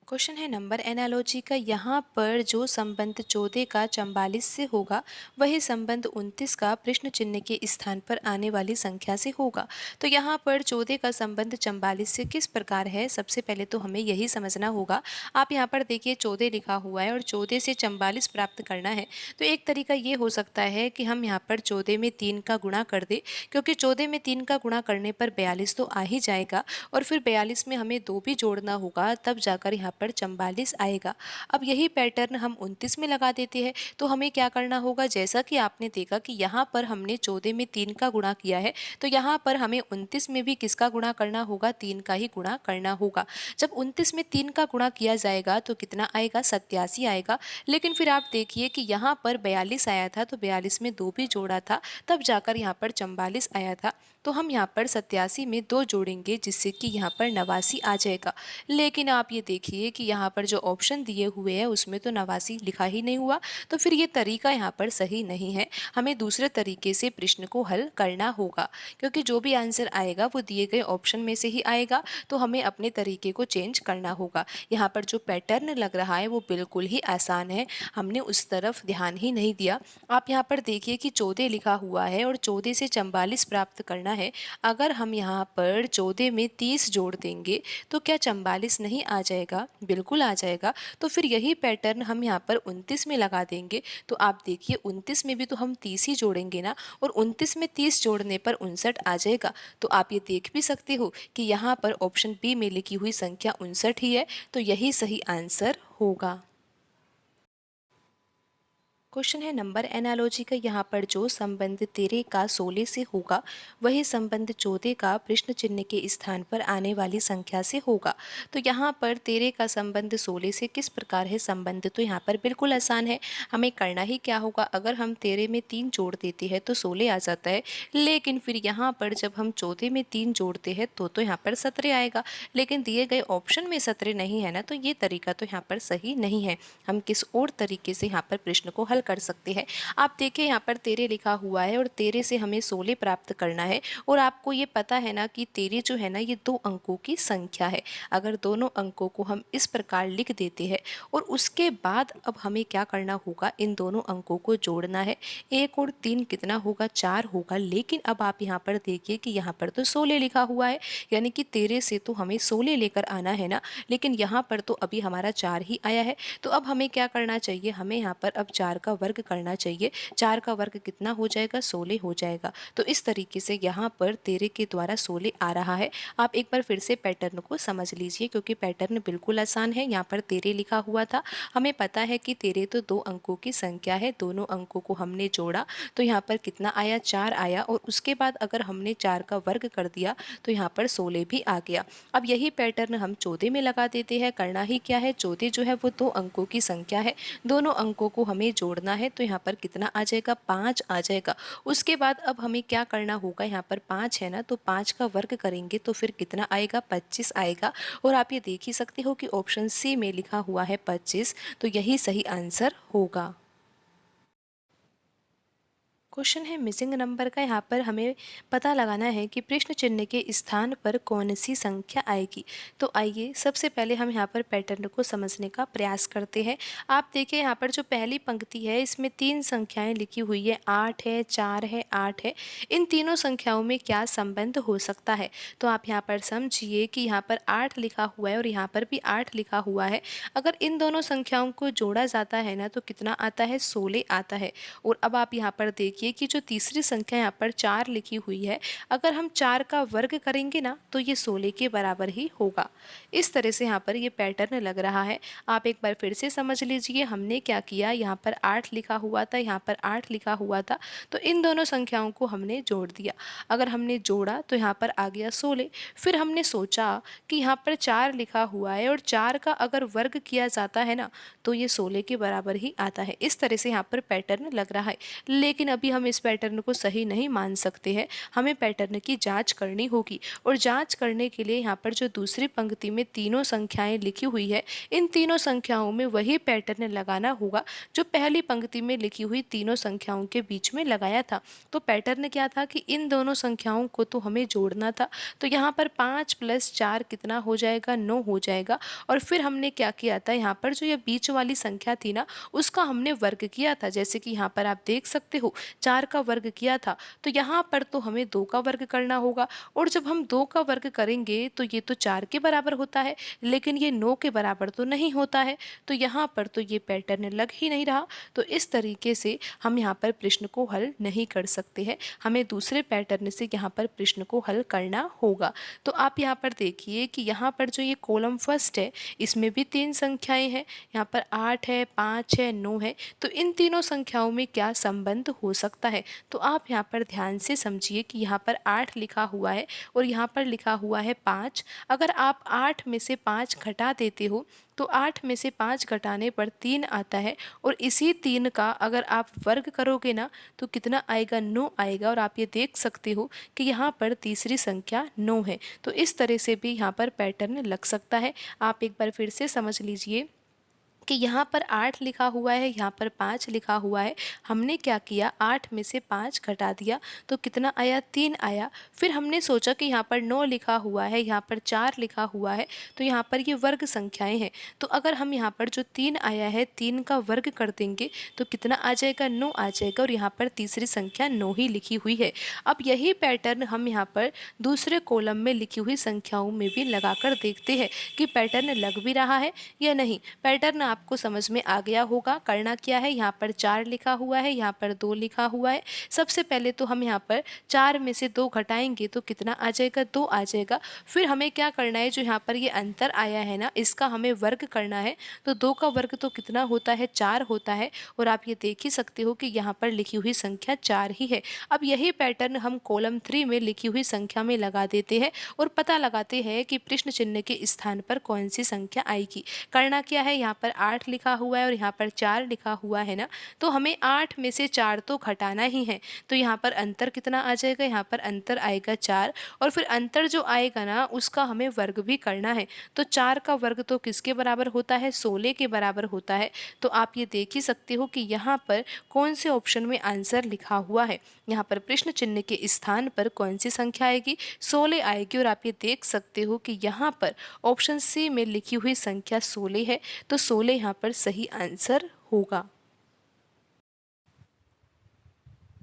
Question है number analogy का। यहाँ पर जो संबंध 14 का 44 से होगा वही संबंध 29 का प्रश्न चिन्ह के स्थान पर आने वाली संख्या से होगा। तो यहाँ पर 14 का संबंध 44 से किस प्रकार है, सबसे पहले तो हमें यही समझना होगा। आप यहाँ पर देखिए 14 लिखा हुआ है और 14 से 44 प्राप्त करना है। तो एक तरीका ये हो सकता है कि हम यहाँ पर 14 में 3 का गुणा कर दें, क्योंकि 14 में 3 का गुणा करने पर 42 तो आ ही जाएगा और फिर 42 में हमें 2 भी जोड़ना होगा, तब जाकर यहाँ पर 44 आएगा। अब यही पैटर्न हम 29 में लगा देते हैं। तो हमें क्या करना होगा, जैसा कि आपने देखा कि यहाँ पर हमने 14 में 3 का गुणा किया है, तो यहाँ पर हमें 29 में भी किसका गुणा करना होगा, 3 का ही गुणा करना होगा। जब 29 में 3 का गुणा किया जाएगा तो कितना आएगा, 87 आएगा। लेकिन फिर आप देखिए कि यहाँ पर 42 आया था, तो 42 में 2 भी जोड़ा था, तब जाकर यहाँ पर 44 आया था। तो हम यहाँ पर 87 में 2 जोड़ेंगे, जिससे कि यहाँ पर 89 आ जाएगा। लेकिन आप ये देखिए कि यहाँ पर जो ऑप्शन दिए हुए हैं उसमें तो 89 लिखा ही नहीं हुआ, तो फिर ये तरीका यहाँ पर सही नहीं है। हमें दूसरे तरीके से प्रश्न को हल करना होगा, क्योंकि जो भी आंसर आएगा वो दिए गए ऑप्शन में से ही आएगा, तो हमें अपने तरीके को चेंज करना होगा। यहाँ पर जो पैटर्न लग रहा है वो बिल्कुल ही आसान है, हमने उस तरफ ध्यान ही नहीं दिया। आप यहाँ पर देखिए कि 14 लिखा हुआ है और 14 से 44 प्राप्त करना है। अगर हम यहाँ पर 14 में 30 जोड़ देंगे तो क्या 44 नहीं आ जाएगा? बिल्कुल आ जाएगा। तो फिर यही पैटर्न हम यहाँ पर 29 में लगा देंगे। तो आप देखिए 29 में भी तो हम 30 ही जोड़ेंगे ना, और 29 में 30 जोड़ने पर 59 आ जाएगा। तो आप ये देख भी सकते हो कि यहाँ पर ऑप्शन बी में लिखी हुई संख्या 59 ही है, तो यही सही आंसर होगा। क्वेश्चन है नंबर एनालॉजी का। यहाँ पर जो संबंध 13 का 16 से होगा वही संबंध 14 का प्रश्न चिन्ह के स्थान पर आने वाली संख्या से होगा। तो यहाँ पर 13 का संबंध 16 से किस प्रकार है संबंध, तो यहाँ पर बिल्कुल आसान है। हमें करना ही क्या होगा, अगर हम 13 में 3 जोड़ देते हैं तो 16 आ जाता है। लेकिन फिर यहाँ पर जब हम 14 में 3 जोड़ते हैं तो यहाँ पर 17 आएगा। लेकिन दिए गए ऑप्शन में 17 नहीं है ना, तो ये तरीका तो यहाँ पर सही नहीं है। हम किस और तरीके से यहाँ पर प्रश्न को हल कर सकते हैं। आप देखिए यहाँ पर 13 लिखा हुआ है और 13 से हमें 16 प्राप्त करना है, और आपको ये पता है ना कि 13 जो है ना ये 2 अंकों की संख्या है। अगर दोनों अंकों को हम इस प्रकार लिख देते हैं और उसके बाद अब हमें क्या करना होगा, इन दोनों अंकों को जोड़ना है। 1 और 3 कितना होगा, 4 होगा। लेकिन अब आप यहाँ पर देखिए कि यहाँ पर तो 16 लिखा हुआ है, यानी कि 13 से तो हमें 16 लेकर आना है ना, लेकिन यहाँ पर तो अभी हमारा 4 ही आया है। तो अब हमें क्या करना चाहिए, हमें यहाँ पर अब 4 का वर्ग करना चाहिए। 4 का वर्ग कितना हो जाएगा, 16 हो जाएगा। तो इस तरीके से यहाँ पर 13 के द्वारा 16 आ रहा है। आप एक बार फिर से पैटर्न को समझ लीजिए, क्योंकि पैटर्न बिल्कुल आसान है। यहाँ पर 13 लिखा हुआ था, हमें पता है कि 13 तो 2 अंकों की संख्या है। दोनों अंकों को हमने जोड़ा तो यहाँ पर कितना आया, 4 आया, और उसके बाद अगर हमने 4 का वर्ग कर दिया तो यहाँ पर 16 भी आ गया। अब यही पैटर्न हम 14 में लगा देते हैं। करना ही क्या है, 14 जो है वो 2 अंकों की संख्या है, दोनों अंकों को हमें जोड़ना है। तो यहाँ पर कितना आ जाएगा, 5 आ जाएगा। उसके बाद अब हमें क्या करना होगा, यहाँ पर 5 है ना, तो 5 का वर्ग करेंगे तो फिर कितना आएगा, 25 आएगा। और आप ये देख ही सकते हो कि ऑप्शन सी में लिखा हुआ है 25, तो यही सही आंसर होगा। क्वेश्चन है मिसिंग नंबर का। यहाँ पर हमें पता लगाना है कि प्रश्न चिन्ह के स्थान पर कौन सी संख्या आएगी। तो आइए सबसे पहले हम यहाँ पर पैटर्न को समझने का प्रयास करते हैं। आप देखिए यहाँ पर जो पहली पंक्ति है इसमें 3 संख्याएं लिखी हुई है, 8 है, 4 है, 8 है। इन तीनों संख्याओं में क्या संबंध हो सकता है, तो आप यहाँ पर समझिए कि यहाँ पर 8 लिखा हुआ है और यहाँ पर भी 8 लिखा हुआ है। अगर इन दोनों संख्याओं को जोड़ा जाता है ना तो कितना आता है, 16 आता है। और अब आप यहाँ पर देखिए कि जो तीसरी संख्या यहाँ पर 4 लिखी हुई है, अगर हम 4 का वर्ग करेंगे ना तो ये 16 के बराबर ही होगा। इस तरह से यहाँ पर ये पैटर्न लग रहा है। आप एक बार फिर से समझ लीजिए, हमने क्या किया, यहाँ पर 8 लिखा हुआ था, यहाँ पर 8 लिखा हुआ था, तो इन दोनों संख्याओं को हमने जोड़ दिया। अगर हमने जोड़ा तो यहाँ पर आ गया 16। फिर हमने सोचा कि यहाँ पर 4 लिखा हुआ है और 4 का अगर वर्ग किया जाता है ना तो ये 16 के बराबर ही आता है। इस तरह से यहाँ पर पैटर्न लग रहा है। लेकिन अभी भी हम इस पैटर्न को सही नहीं मान सकते हैं। हमें पैटर्न की जांच करनी होगी और जांच करने के लिए यहाँ पर जो दूसरी पंक्ति में तीनों संख्याएं लिखी हुई है, इन तीनों संख्याओं में वही पैटर्न लगाना होगा जो पहली पंक्ति में लिखी हुई तीनों संख्याओं के बीच में लगाया था। तो पैटर्न क्या था कि इन दोनों संख्याओं को तो हमें जोड़ना था। तो यहाँ पर 5 + 4 कितना हो जाएगा, 9 हो जाएगा। और फिर हमने क्या किया था, यहाँ पर जो ये बीच वाली संख्या थी ना, उसका हमने वर्ग किया था। जैसे कि यहाँ पर आप देख सकते हो 4 का वर्ग किया था, तो यहाँ पर तो हमें 2 का वर्ग करना होगा। और जब हम 2 का वर्ग करेंगे तो ये तो 4 के बराबर होता है, लेकिन ये 9 के बराबर तो नहीं होता है। तो यहाँ पर तो ये पैटर्न लग ही नहीं रहा। तो इस तरीके से हम यहाँ पर प्रश्न को हल नहीं कर सकते हैं। हमें दूसरे पैटर्न से यहाँ पर प्रश्न को हल करना होगा। तो आप यहाँ पर देखिए कि यहाँ पर जो ये कॉलम फर्स्ट है, इसमें भी 3 संख्याएं हैं। यहाँ पर 8 है, 5 है, 9 है। तो इन तीनों संख्याओं में क्या संबंध हो सकता है? तो आप यहाँ पर ध्यान से समझिए कि यहाँ पर 8 लिखा हुआ है और यहाँ पर लिखा हुआ है 5। अगर आप 8 में से 5 घटा देते हो तो 8 में से 5 घटाने पर 3 आता है, और इसी 3 का अगर आप वर्ग करोगे ना तो कितना आएगा, 9 आएगा। और आप ये देख सकते हो कि यहाँ पर तीसरी संख्या 9 है। तो इस तरह से भी यहाँ पर पैटर्न लग सकता है। आप एक बार फिर से समझ लीजिए कि यहाँ पर 8 लिखा हुआ है, यहाँ पर 5 लिखा हुआ है। हमने क्या किया, 8 में से 5 घटा दिया तो कितना आया, 3 आया। फिर हमने सोचा कि यहाँ पर 9 लिखा हुआ है, यहाँ पर 4 लिखा हुआ है, तो यहाँ पर ये वर्ग संख्याएं हैं। तो अगर हम यहाँ पर जो 3 आया है, 3 का वर्ग कर देंगे तो कितना आ जाएगा, 9 आ जाएगा। और यहाँ पर तीसरी संख्या 9 ही लिखी हुई है। अब यही पैटर्न हम यहाँ पर दूसरे कॉलम में लिखी हुई संख्याओं में भी लगाकर देखते हैं कि पैटर्न लग भी रहा है या नहीं। पैटर्न आपको समझ में आ गया होगा। करना क्या है, यहाँ पर 4 लिखा हुआ है, यहाँ पर 2 लिखा हुआ है। सबसे पहले तो हम यहाँ पर 4 में से 2 घटाएंगे तो कितना आ जाएगा, 2 आ जाएगा। फिर हमें क्या करना है, जो यहाँ पर ये अंतर आया है ना, इसका हमें वर्ग करना है। तो 2 का वर्ग तो कितना होता है, 4 होता है। और आप ये देख ही सकते हो कि यहाँ पर लिखी हुई संख्या 4 ही है। अब यही पैटर्न हम कॉलम 3 में लिखी हुई संख्या में लगा देते हैं और पता लगाते हैं कि प्रश्न चिन्ह के स्थान पर कौन सी संख्या आएगी। करना क्या है, यहाँ पर 8 लिखा हुआ है और यहाँ पर 4 लिखा हुआ है ना, तो हमें 8 में से 4 तो घटाना ही है। तो यहाँ पर अंतर कितना आ जाएगा, यहाँ पर अंतर आएगा 4। और फिर अंतर जो आएगा ना, उसका हमें वर्ग भी करना है। तो 4 का वर्ग तो किसके बराबर होता है, 16 के बराबर होता है। तो आप ये देख ही सकते हो कि यहाँ पर कौन से ऑप्शन में आंसर लिखा हुआ है। यहाँ पर प्रश्न चिन्ह के स्थान पर कौन सी संख्या आएगी, 16 आएगी। और आप ये देख सकते हो कि यहाँ पर ऑप्शन सी में लिखी हुई संख्या 16 है। तो 16 यहाँ पर सही आंसर होगा।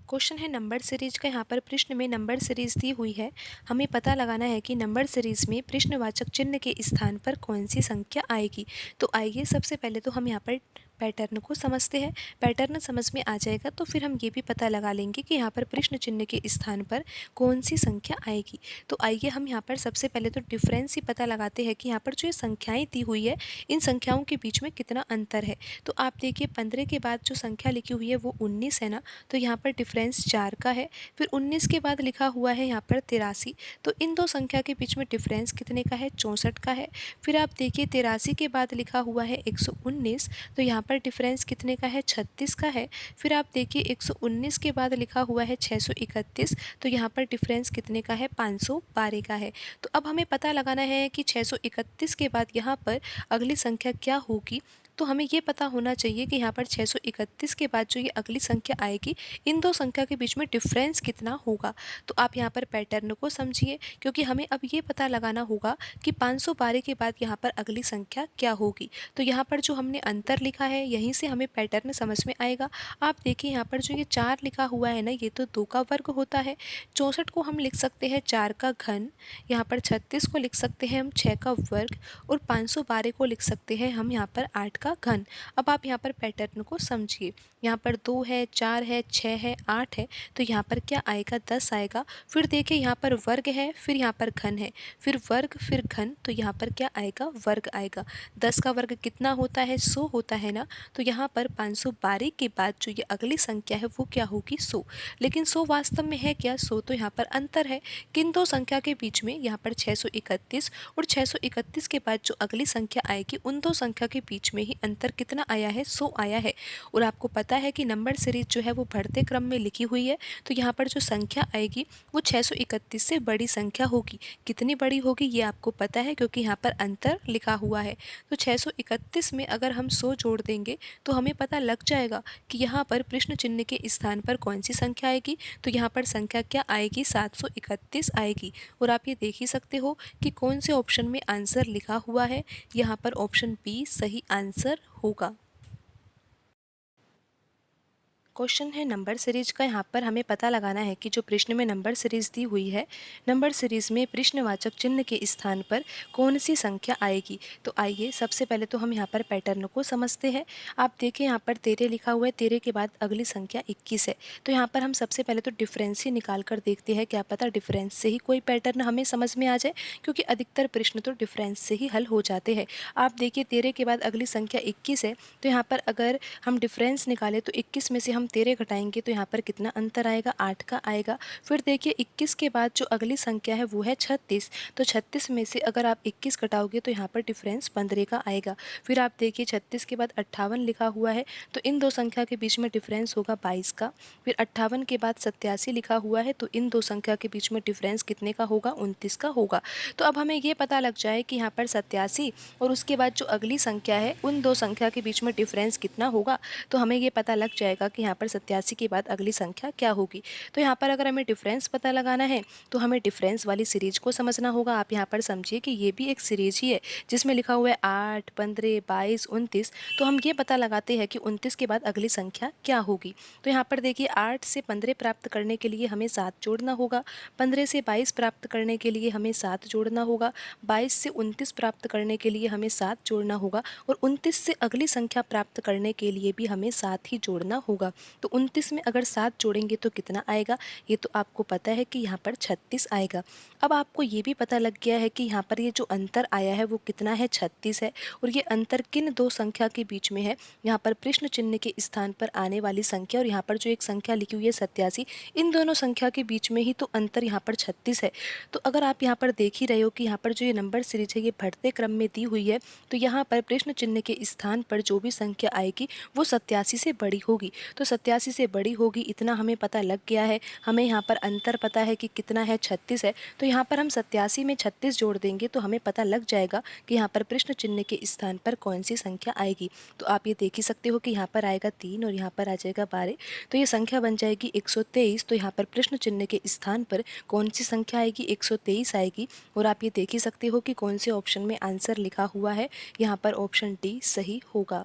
क्वेश्चन है नंबर सीरीज का। यहाँ पर प्रश्न में नंबर सीरीज दी हुई है। हमें पता लगाना है कि नंबर सीरीज में प्रश्नवाचक चिन्ह के स्थान पर कौन सी संख्या आएगी। तो आइए सबसे पहले तो हम यहाँ पर पैटर्न को समझते हैं। पैटर्न समझ में आ जाएगा तो फिर हम ये भी पता लगा लेंगे कि यहाँ पर प्रश्न चिन्ह के स्थान पर कौन सी संख्या आएगी। तो आइए हम यहाँ पर सबसे पहले तो डिफरेंस ही पता लगाते हैं कि यहाँ पर जो ये संख्याएं दी हुई है, इन संख्याओं के बीच में कितना अंतर है। तो आप देखिए 15 के बाद जो संख्या लिखी हुई है वो 19 है ना, तो यहाँ पर डिफरेंस 4 का है। फिर 19 के बाद लिखा हुआ है यहाँ पर 83, तो इन दो संख्या के बीच में डिफरेंस कितने का है, 64 का है। फिर आप देखिए 83 के बाद लिखा हुआ है 119, तो यहाँ पर डिफरेंस कितने का है, 36 का है। फिर आप देखिए 119 के बाद लिखा हुआ है 631, तो यहाँ पर डिफरेंस कितने का है, 512 का है। तो अब हमें पता लगाना है कि 631 के बाद यहाँ पर अगली संख्या क्या होगी। तो हमें ये पता होना चाहिए कि यहाँ पर 631 के बाद जो ये अगली संख्या आएगी, इन दो संख्या के बीच में डिफरेंस कितना होगा। तो आप यहाँ पर पैटर्न को समझिए, क्योंकि हमें अब ये पता लगाना होगा कि 512 के बाद यहाँ पर अगली संख्या क्या होगी। तो यहाँ पर जो हमने अंतर लिखा है, यहीं से हमें पैटर्न समझ में आएगा। आप देखिए यहाँ पर जो ये 4 लिखा हुआ है ना, ये तो 2 का वर्ग होता है। 64 को हम लिख सकते हैं 4 का घन। यहाँ पर 36 को लिख सकते हैं हम 6 का वर्ग। और 512 को लिख सकते हैं हम यहाँ पर 8 का घन। अब आप यहाँ पर पैटर्न को समझिए। यहाँ पर 2 है, 4 है, 6 है, 8 है, तो यहाँ पर क्या आएगा, 10 आएगा। फिर देखिए यहाँ पर वर्ग है, फिर यहाँ पर घन है, फिर वर्ग, फिर घन, तो यहाँ पर क्या आएगा, वर्ग आएगा। 10 का वर्ग कितना होता है, 100 होता है ना। तो यहाँ पर 512 के बाद जो ये अगली संख्या है वो क्या होगी, 100। लेकिन 100 वास्तव में है क्या, 100 तो यहाँ पर अंतर है किन दो संख्या के बीच में, यहाँ पर 631 और 631 के बाद जो अगली संख्या आएगी, उन दो संख्या के बीच में ही अंतर कितना आया है, 100 आया है। और आपको पता है कि नंबर सीरीज जो है वो बढ़ते क्रम में लिखी हुई है, तो यहाँ पर जो संख्या आएगी वो 631 से बड़ी संख्या होगी। कितनी बड़ी होगी ये आपको पता है, क्योंकि यहाँ पर अंतर लिखा हुआ है। तो 631 में अगर हम 100 जोड़ देंगे तो हमें पता लग जाएगा कि यहाँ पर प्रश्न चिन्ह के स्थान पर कौन सी संख्या आएगी। तो यहाँ पर संख्या क्या आएगी, 731 आएगी। और आप ये देख ही सकते हो कि कौन से ऑप्शन में आंसर लिखा हुआ है। यहाँ पर ऑप्शन बी सही आंसर होगा। क्वेश्चन है नंबर सीरीज का। यहाँ पर हमें पता लगाना है कि जो प्रश्न में नंबर सीरीज दी हुई है, नंबर सीरीज में प्रश्नवाचक चिन्ह के स्थान पर कौन सी संख्या आएगी। तो आइए सबसे पहले तो हम यहाँ पर पैटर्न को समझते हैं। आप देखें यहाँ पर 13 लिखा हुआ है, 13 के बाद अगली संख्या 21 है। तो यहाँ पर हम सबसे पहले तो डिफरेंस ही निकाल कर देखते हैं, क्या पता डिफरेंस से ही कोई पैटर्न हमें समझ में आ जाए, क्योंकि अधिकतर प्रश्न तो डिफरेंस से ही हल हो जाते हैं। आप देखिए 13 के बाद अगली संख्या 21 है, तो यहाँ पर अगर हम डिफरेंस निकालें तो 21 में से हम 13 घटाएंगे तो यहाँ पर कितना अंतर आएगा, 8 का आएगा। फिर देखिए 21 के बाद जो अगली संख्या है वो है 36, तो 36 में से अगर आप 21 घटाओगे तो यहाँ पर डिफरेंस 15 का आएगा। फिर आप देखिए 36 के बाद 58 लिखा हुआ है, तो इन दो संख्या के बीच में डिफरेंस होगा 22 का। फिर 58 के बाद 87 लिखा हुआ है, तो इन दो संख्या के बीच में डिफरेंस कितने का होगा, 29 का होगा। तो अब हमें ये पता लग जाए कि यहाँ पर 87 और उसके बाद जो अगली संख्या है उन दो संख्या के बीच में डिफरेंस कितना होगा। तो हमें ये पता लग जाएगा कि यहाँ पर 87 के बाद अगली संख्या क्या होगी। तो यहाँ पर अगर हमें डिफरेंस पता लगाना है तो हमें डिफरेंस वाली सीरीज को समझना होगा। आप यहाँ पर समझिए कि ये भी एक सीरीज ही है जिसमें लिखा हुआ है 8, 15, 22, 29। तो हम ये पता लगाते हैं कि 29 के बाद अगली संख्या क्या होगी। तो यहाँ पर देखिए 8 से 15 प्राप्त करने के लिए हमें 7 जोड़ना होगा, 15 से 22 प्राप्त करने के लिए हमें 7 जोड़ना होगा, 22 से 29 प्राप्त करने के लिए हमें 7 जोड़ना होगा, और 29 से अगली संख्या प्राप्त करने के लिए भी हमें 7 ही जोड़ना होगा। तो 29 में अगर 7 जोड़ेंगे तो कितना आएगा, ये तो आपको पता है कि यहाँ पर 36 आएगा। अब आपको ये भी पता लग गया है कि यहाँ पर ये जो अंतर आया है वो कितना है, 36 है। और ये अंतर किन दो संख्या के बीच में है, यहाँ पर प्रश्न चिन्ह के स्थान पर आने वाली संख्या और यहाँ पर जो एक संख्या लिखी हुई है 87, इन दोनों संख्या के बीच में ही तो अंतर यहाँ पर 36 है। तो अगर आप यहाँ पर देख ही रहे हो कि यहाँ पर जो ये नंबर सीरीज है ये बढ़ते क्रम में दी हुई है, तो यहाँ पर प्रश्न चिन्ह के स्थान पर जो भी संख्या आएगी वो 87 से बड़ी होगी। तो 87 से बड़ी होगी इतना हमें पता लग गया है। हमें यहाँ पर अंतर पता है कि कितना है, 36 है। तो यहाँ पर हम 87 में 36 जोड़ देंगे तो हमें पता लग जाएगा कि यहाँ पर प्रश्न चिन्ह के स्थान पर कौन सी संख्या आएगी। तो आप ये देख ही सकते हो कि यहाँ पर आएगा 3 और यहाँ पर आ जाएगा 12, तो ये संख्या बन जाएगी 123। तो यहाँ पर प्रश्न चिन्ह के स्थान पर कौन सी संख्या आएगी, 123 आएगी। और आप ये देख ही सकते हो कि कौन से ऑप्शन में आंसर लिखा हुआ है, यहाँ पर ऑप्शन डी सही होगा।